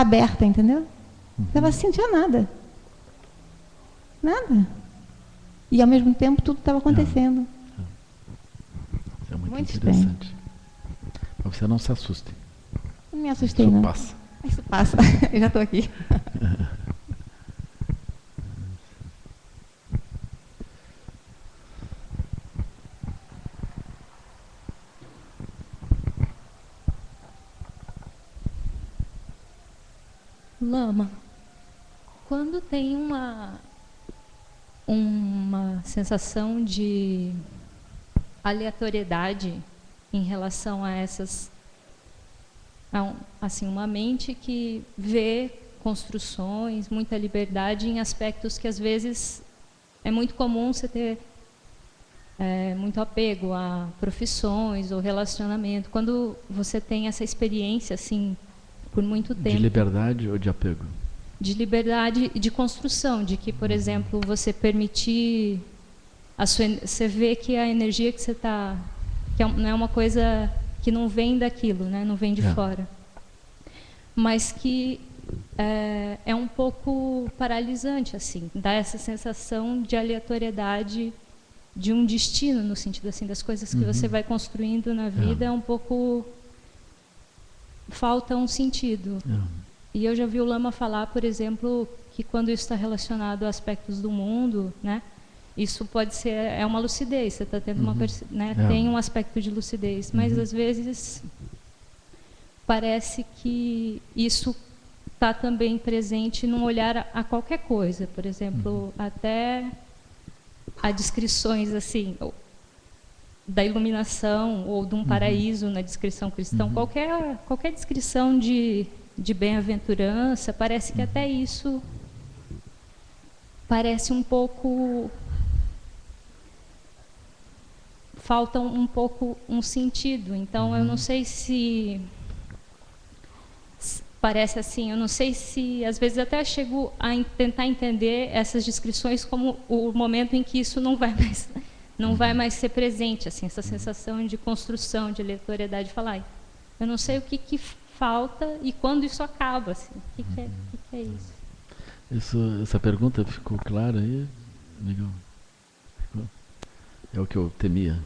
aberta, entendeu? Estava sentindo nada. Nada. E ao mesmo tempo tudo estava acontecendo. Isso é muito interessante. Estranho. Mas você não se assuste. Não me assustei, Isso não. passa. Isso passa. Eu já estou aqui. Lama, quando tem uma sensação de aleatoriedade em relação a essas, assim, uma mente que vê construções, muita liberdade em aspectos que às vezes é muito comum você ter muito apego a profissões ou relacionamento. Quando você tem essa experiência assim por muito tempo. De liberdade ou de apego? De liberdade e de construção, de que, por exemplo, você permitir você vê que a energia que você está, não é uma coisa que não vem daquilo, né? Não vem de fora, mas que é um pouco paralisante, assim, dá essa sensação de aleatoriedade, de um destino, no sentido assim das coisas que você vai construindo na vida, é um pouco falta um sentido. E eu já vi o Lama falar, por exemplo, que quando isso está relacionado a aspectos do mundo, né, isso pode ser uma lucidez. Você está tendo tem um aspecto de lucidez, mas às vezes parece que isso está também presente num olhar a qualquer coisa. Por exemplo, até há descrições assim da iluminação ou de um paraíso na descrição cristã, qualquer descrição de bem-aventurança, parece que até isso parece um pouco, falta um pouco um sentido. Então eu não sei se parece assim, eu não sei se às vezes até chego a tentar entender essas descrições como o momento em que isso não vai mais ser presente, assim, essa sensação de construção, de aleatoriedade, falar, eu não sei o que falta e quando isso acaba, assim, o que é isso? Essa pergunta ficou clara aí, amigão? É o que eu temia.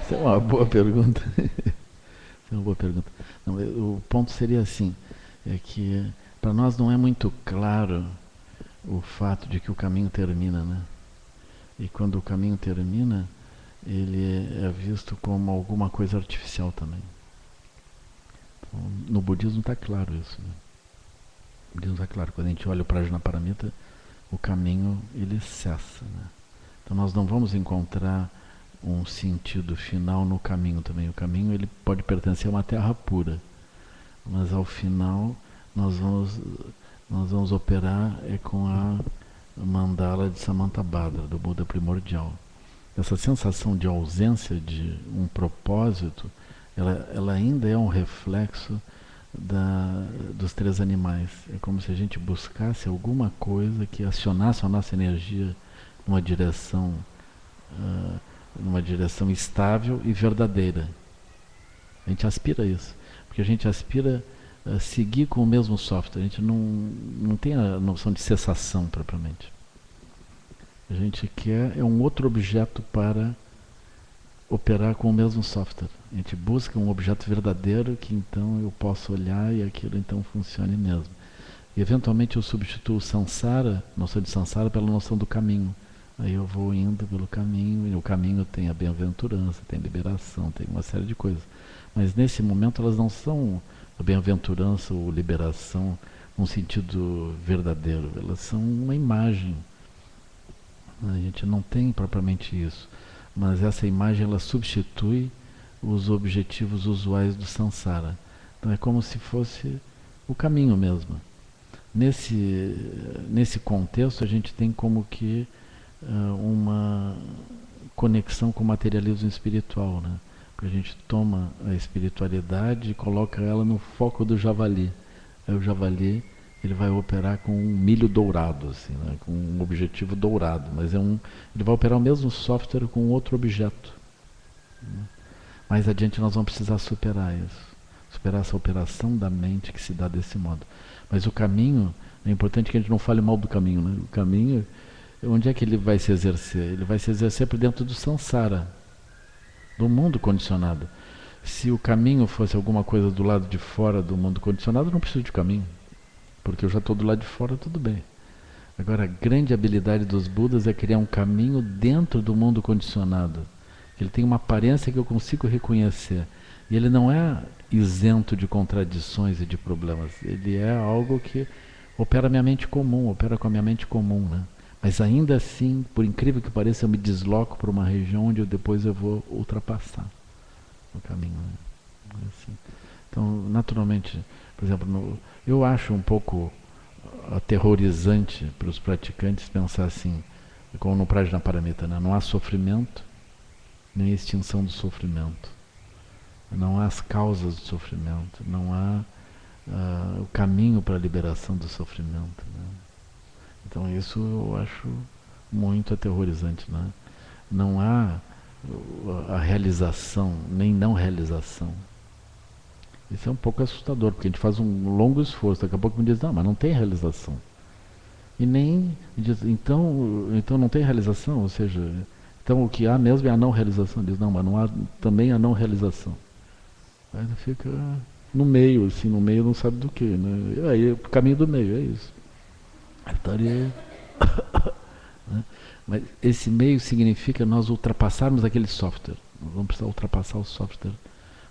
Isso é uma boa pergunta. Isso é uma boa pergunta. Não, o ponto seria assim, é que para nós não é muito claro o fato de que o caminho termina, né? E quando o caminho termina, ele é visto como alguma coisa artificial também. Então, no budismo está claro isso, né? No budismo está claro. Quando a gente olha o Prajnaparamita, o caminho ele cessa, né? Então nós não vamos encontrar um sentido final no caminho também. O caminho ele pode pertencer a uma terra pura, mas ao final nós vamos operar com a mandala de Samantabhadra, do Buda primordial. Essa sensação de ausência de um propósito, ela ainda é um reflexo dos três animais. É como se a gente buscasse alguma coisa que acionasse a nossa energia numa direção estável e verdadeira. A gente aspira a isso, porque a gente aspira a seguir com o mesmo software. A gente não tem a noção de cessação propriamente. A gente quer um outro objeto para operar com o mesmo software. A gente busca um objeto verdadeiro que então eu posso olhar e aquilo então funcione mesmo. E eventualmente eu substituo o samsara, a noção de samsara, pela noção do caminho. Aí eu vou indo pelo caminho, e o caminho tem a bem-aventurança, tem liberação, tem uma série de coisas. Mas nesse momento elas não são a bem-aventurança ou liberação num sentido verdadeiro. Elas são uma imagem. A gente não tem propriamente isso. Mas essa imagem ela substitui os objetivos usuais do samsara. Então é como se fosse o caminho mesmo. Nesse contexto a gente tem como que uma conexão com o materialismo espiritual, né? Porque a gente toma a espiritualidade e coloca ela no foco do javali. Aí o javali ele vai operar com um milho dourado, assim, né? Com um objetivo dourado, mas ele vai operar o mesmo software com outro objeto. Mais adiante nós vamos precisar superar isso. superar essa operação da mente que se dá desse modo. Mas o caminho, é importante que a gente não fale mal do caminho, né? O caminho, onde é que ele vai se exercer? Ele vai se exercer por dentro do samsara, do mundo condicionado. Se o caminho fosse alguma coisa do lado de fora do mundo condicionado, eu não preciso de caminho, porque eu já estou do lado de fora, tudo bem. Agora, a grande habilidade dos Budas é criar um caminho dentro do mundo condicionado. Ele tem uma aparência que eu consigo reconhecer. E ele não é isento de contradições e de problemas. Ele é algo que opera minha mente comum, opera com a minha mente comum, né? Mas ainda assim, por incrível que pareça, eu me desloco para uma região onde depois eu vou ultrapassar o caminho, né? Assim. Então, naturalmente, por exemplo, eu acho um pouco aterrorizante para os praticantes pensar assim, como no Prajnaparamita, né? Não há sofrimento, nem extinção do sofrimento. Não há as causas do sofrimento, não há o caminho para a liberação do sofrimento, né? Então isso eu acho muito aterrorizante, né? Não há a realização, nem não realização. Isso é um pouco assustador, porque a gente faz um longo esforço, daqui a pouco me diz, não, mas não tem realização. E nem, diz, então não tem realização, ou seja, então o que há mesmo é a não realização. Diz, não, mas não há também a não realização. Aí fica no meio, assim, no meio não sabe do que, né? E aí o caminho do meio, é isso. Estaria... né? Mas esse meio significa nós ultrapassarmos aquele software. Nós vamos precisar ultrapassar o software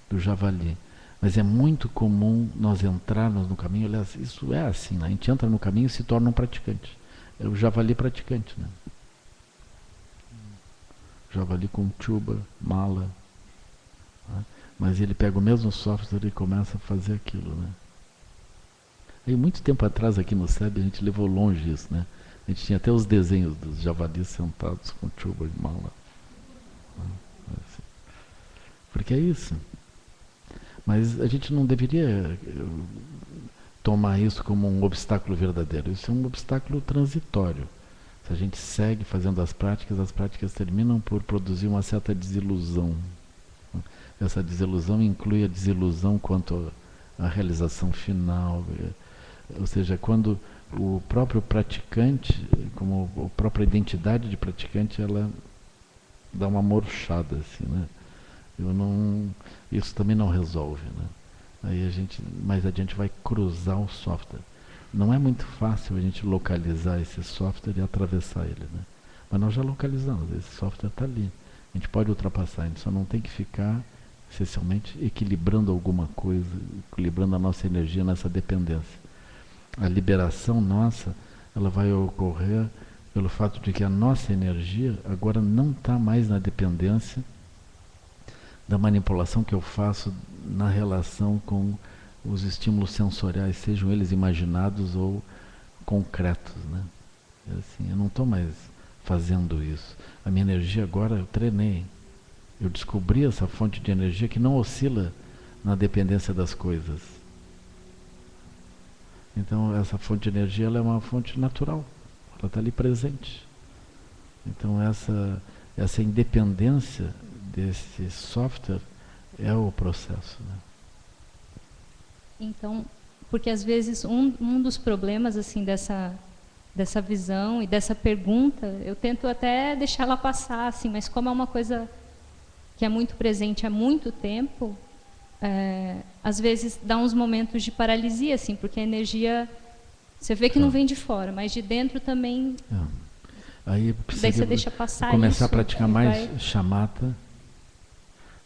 do javali. Mas é muito comum nós entrarmos no caminho, aliás, isso é assim, né? A gente entra no caminho e se torna um praticante. É o javali praticante, né? Javali com chuba, mala, né? Mas ele pega o mesmo software e começa a fazer aquilo, né? Aí muito tempo atrás aqui no SEB a gente levou longe isso, né? A gente tinha até os desenhos dos javalis sentados com chuba e mala, assim. Porque é isso. Mas a gente não deveria tomar isso como um obstáculo verdadeiro. Isso é um obstáculo transitório. Se a gente segue fazendo as práticas terminam por produzir uma certa desilusão. Essa desilusão inclui a desilusão quanto à realização final. Ou seja, quando o próprio praticante, como a própria identidade de praticante, ela dá uma murchada, assim, né? Isso também não resolve, né? Aí a gente, mais adiante, vai cruzar o software. Não é muito fácil a gente localizar esse software e atravessar ele, né? Mas nós já localizamos, esse software está ali. A gente pode ultrapassar, a gente só não tem que ficar, essencialmente, equilibrando alguma coisa, equilibrando a nossa energia nessa dependência. A liberação nossa, ela vai ocorrer pelo fato de que a nossa energia agora não está mais na dependência da manipulação que eu faço na relação com os estímulos sensoriais, sejam eles imaginados ou concretos, né? Assim, eu não estou mais fazendo isso. A minha energia agora, eu treinei. Eu descobri essa fonte de energia que não oscila na dependência das coisas. Então, essa fonte de energia, ela é uma fonte natural. Ela está ali presente. Então, essa independência desse software é o processo, né? Então, porque às vezes um dos problemas assim dessa visão e dessa pergunta, eu tento até deixá-la passar, assim, mas como é uma coisa que é muito presente há muito tempo, às vezes dá uns momentos de paralisia, assim, porque a energia, você vê que não vem de fora, mas de dentro também. Aí daí você deixa passar começar isso, a praticar mais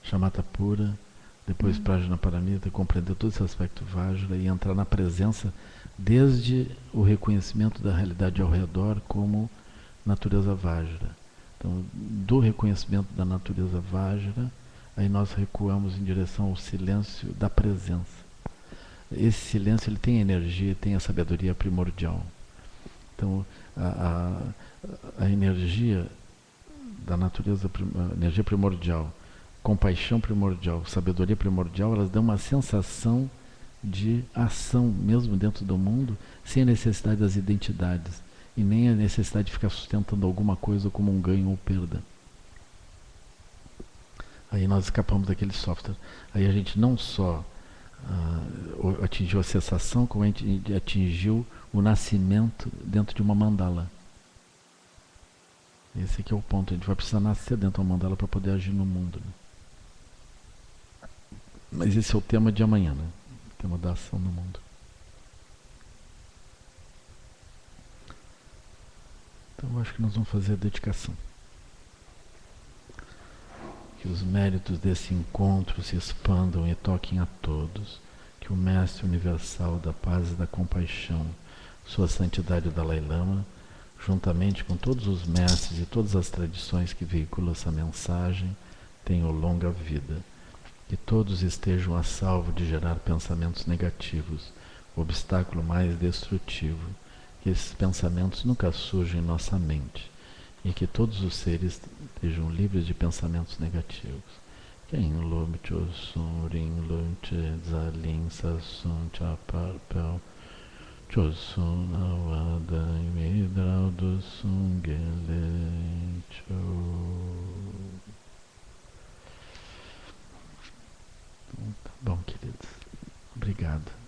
shamatha pura, depois Prajnaparamita, compreender todo esse aspecto Vajra e entrar na presença desde o reconhecimento da realidade ao redor como natureza Vajra. Então, do reconhecimento da natureza Vajra, aí nós recuamos em direção ao silêncio da presença. Esse silêncio, ele tem energia, tem a sabedoria primordial. Então, a energia da natureza, a energia primordial, compaixão primordial, sabedoria primordial, elas dão uma sensação de ação mesmo dentro do mundo, sem a necessidade das identidades e nem a necessidade de ficar sustentando alguma coisa como um ganho ou perda. Aí nós escapamos daquele software. Aí a gente não só atingiu a cessação, como a gente atingiu o nascimento dentro de uma mandala. Esse aqui é o ponto. A gente vai precisar nascer dentro de uma mandala para poder agir no mundo, né? Mas esse é o tema de amanhã, né? O tema da ação no mundo. Então eu acho que nós vamos fazer a dedicação. Que os méritos desse encontro se expandam e toquem a todos. Que o Mestre Universal da Paz e da Compaixão, Sua Santidade o Dalai Lama, juntamente com todos os mestres e todas as tradições que veiculam essa mensagem, tenham longa vida. Que todos estejam a salvo de gerar pensamentos negativos, o obstáculo mais destrutivo. Que esses pensamentos nunca surjam em nossa mente. E que todos os seres estejam livres de pensamentos negativos. Quem lume chosun ring lum che zaling sasun chaparpel chosun awada midrau do sungele cho. Tá bom, queridos. Obrigado.